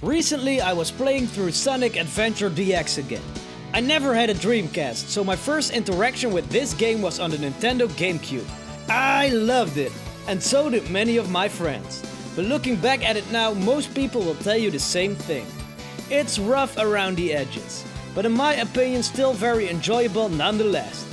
Recently I was playing through Sonic Adventure DX again. I never had a Dreamcast, so my first interaction with this game was on the Nintendo GameCube. I loved it, and so did many of my friends. But looking back at it now, most people will tell you the same thing. It's rough around the edges, but in my opinion still very enjoyable nonetheless.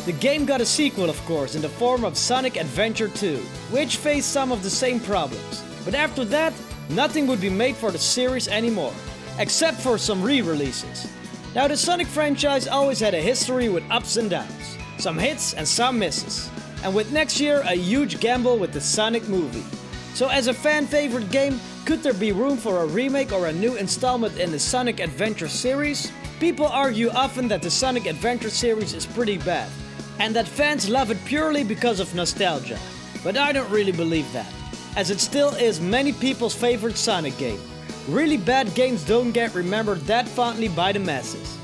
The game got a sequel of course in the form of Sonic Adventure 2, which faced some of the same problems. But after that, nothing would be made for the series anymore, except for some re-releases. Now the Sonic franchise always had a history with ups and downs, some hits and some misses. And with next year a huge gamble with the Sonic movie. So as a fan favorite game, could there be room for a remake or a new installment in the Sonic Adventure series? People argue often that the Sonic Adventure series is pretty bad, and that fans love it purely because of nostalgia. But I don't really believe that, as it still is many people's favorite Sonic game. Really bad games don't get remembered that fondly by the masses.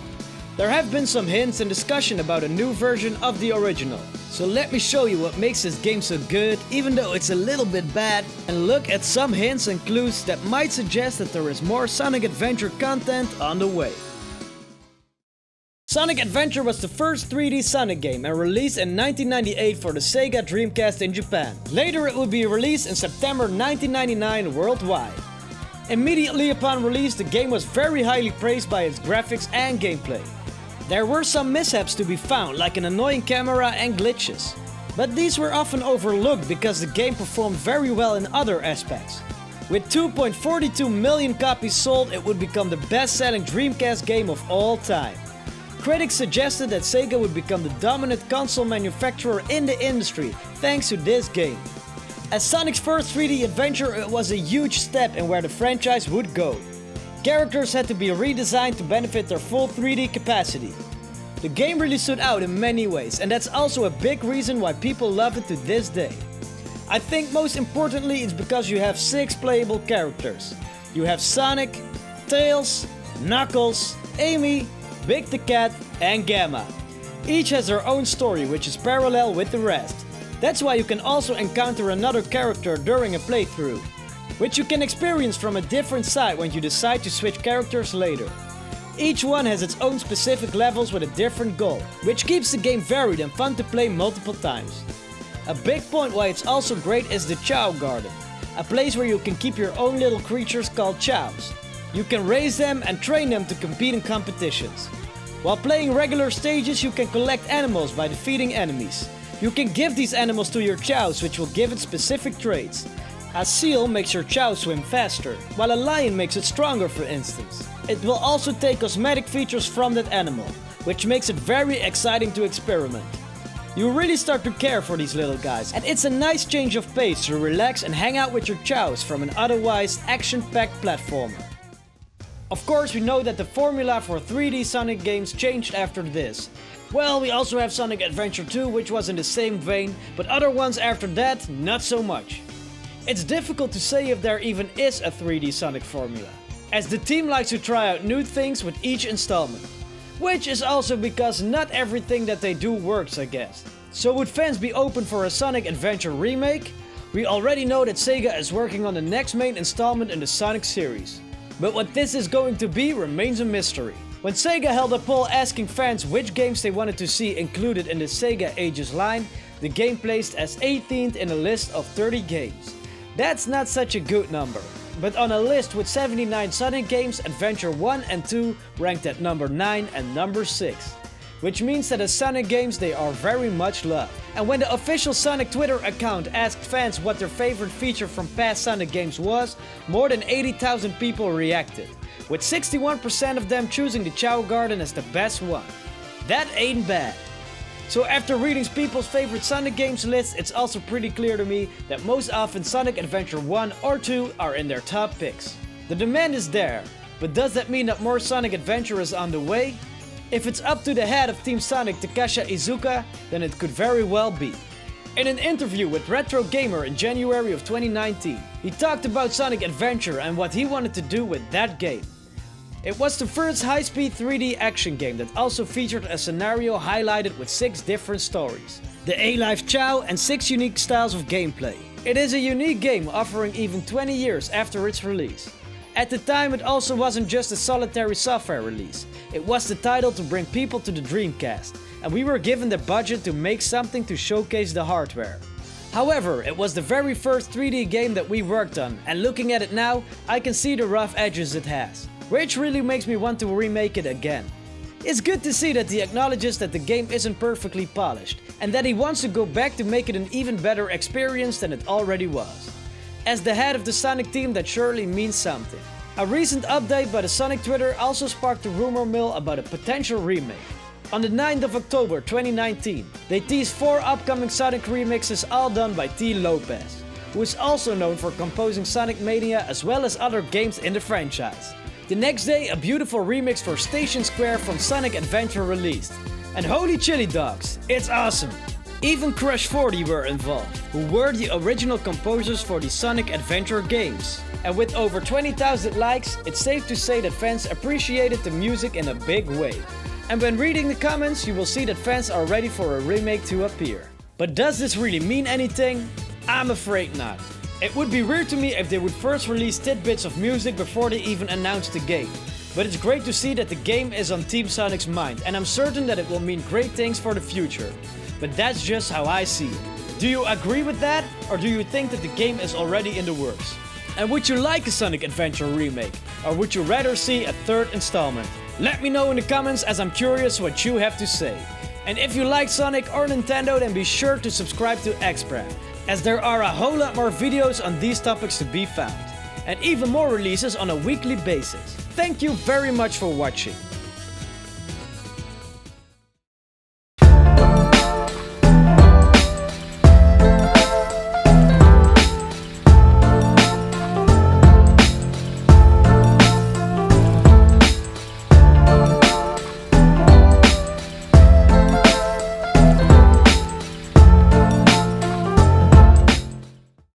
There have been some hints and discussion about a new version of the original. So let me show you what makes this game so good, even though it's a little bit bad, and look at some hints and clues that might suggest that there is more Sonic Adventure content on the way. Sonic Adventure was the first 3D Sonic game and released in 1998 for the Sega Dreamcast in Japan. Later it would be released in September 1999 worldwide. Immediately upon release, the game was very highly praised by its graphics and gameplay. There were some mishaps to be found, like an annoying camera and glitches. But these were often overlooked because the game performed very well in other aspects. With 2.42 million copies sold, it would become the best-selling Dreamcast game of all time. Critics suggested that Sega would become the dominant console manufacturer in the industry thanks to this game. As Sonic's first 3D adventure, it was a huge step in where the franchise would go. Characters had to be redesigned to benefit their full 3D capacity. The game really stood out in many ways, and that's also a big reason why people love it to this day. I think most importantly it's because you have 6 playable characters. You have Sonic, Tails, Knuckles, Amy, Big the Cat, and Gamma. Each has their own story which is parallel with the rest. That's why you can also encounter another character during a playthrough, which you can experience from a different side when you decide to switch characters later. Each one has its own specific levels with a different goal, which keeps the game varied and fun to play multiple times. A big point why it's also great is the Chow Garden, a place where you can keep your own little creatures called chows. You can raise them and train them to compete in competitions. While playing regular stages, you can collect animals by defeating enemies. You can give these animals to your chows, which will give it specific traits. A seal makes your chow swim faster, while a lion makes it stronger for instance. It will also take cosmetic features from that animal, which makes it very exciting to experiment. You really start to care for these little guys, and it's a nice change of pace to relax and hang out with your chows from an otherwise action-packed platformer. Of course, we know that the formula for 3D Sonic games changed after this. Well, we also have Sonic Adventure 2, which was in the same vein, but other ones after that, not so much. It's difficult to say if there even is a 3D Sonic formula, as the team likes to try out new things with each installment. Which is also because not everything that they do works, I guess. So would fans be open for a Sonic Adventure remake? We already know that Sega is working on the next main installment in the Sonic series. But what this is going to be remains a mystery. When Sega held a poll asking fans which games they wanted to see included in the Sega Ages line, the game placed as 18th in a list of 30 games. That's not such a good number. But on a list with 79 Sonic games, Adventure 1 and 2 ranked at number 9 and number 6. Which means that as Sonic games they are very much loved. And when the official Sonic Twitter account asked fans what their favorite feature from past Sonic games was, more than 80,000 people reacted, with 61% of them choosing the Chow Garden as the best one. That ain't bad. So after reading people's favorite Sonic games lists, it's also pretty clear to me that most often Sonic Adventure 1 or 2 are in their top picks. The demand is there, but does that mean that more Sonic Adventure is on the way? If it's up to the head of Team Sonic, Takasha Iizuka, then it could very well be. In an interview with Retro Gamer in January of 2019, he talked about Sonic Adventure and what he wanted to do with that game. It was the first high-speed 3D action game that also featured a scenario highlighted with 6 different stories, the A-Life Chow and 6 unique styles of gameplay. It is a unique game offering even 20 years after its release. At the time, it also wasn't just a solitary software release. It was the title to bring people to the Dreamcast, and we were given the budget to make something to showcase the hardware. However, it was the very first 3D game that we worked on, and looking at it now, I can see the rough edges it has, which really makes me want to remake it again. It's good to see that he acknowledges that the game isn't perfectly polished, and that he wants to go back to make it an even better experience than it already was. As the head of the Sonic team, that surely means something. A recent update by the Sonic Twitter also sparked a rumor mill about a potential remake. On the 9th of October 2019, they teased 4 upcoming Sonic remixes, all done by T. Lopez, who is also known for composing Sonic Mania as well as other games in the franchise. The next day, a beautiful remix for Station Square from Sonic Adventure released. And holy chili dogs, it's awesome! Even Crush 40 were involved, who were the original composers for the Sonic Adventure games. And with over 20,000 likes, it's safe to say that fans appreciated the music in a big way. And when reading the comments, you will see that fans are ready for a remake to appear. But does this really mean anything? I'm afraid not. It would be weird to me if they would first release tidbits of music before they even announced the game. But it's great to see that the game is on Team Sonic's mind, and I'm certain that it will mean great things for the future. But that's just how I see it. Do you agree with that, or do you think that the game is already in the works? And would you like a Sonic Adventure remake, or would you rather see a third installment? Let me know in the comments, as I'm curious what you have to say. And if you like Sonic or Nintendo, then be sure to subscribe to Expref, as there are a whole lot more videos on these topics to be found. And even more releases on a weekly basis. Thank you very much for watching.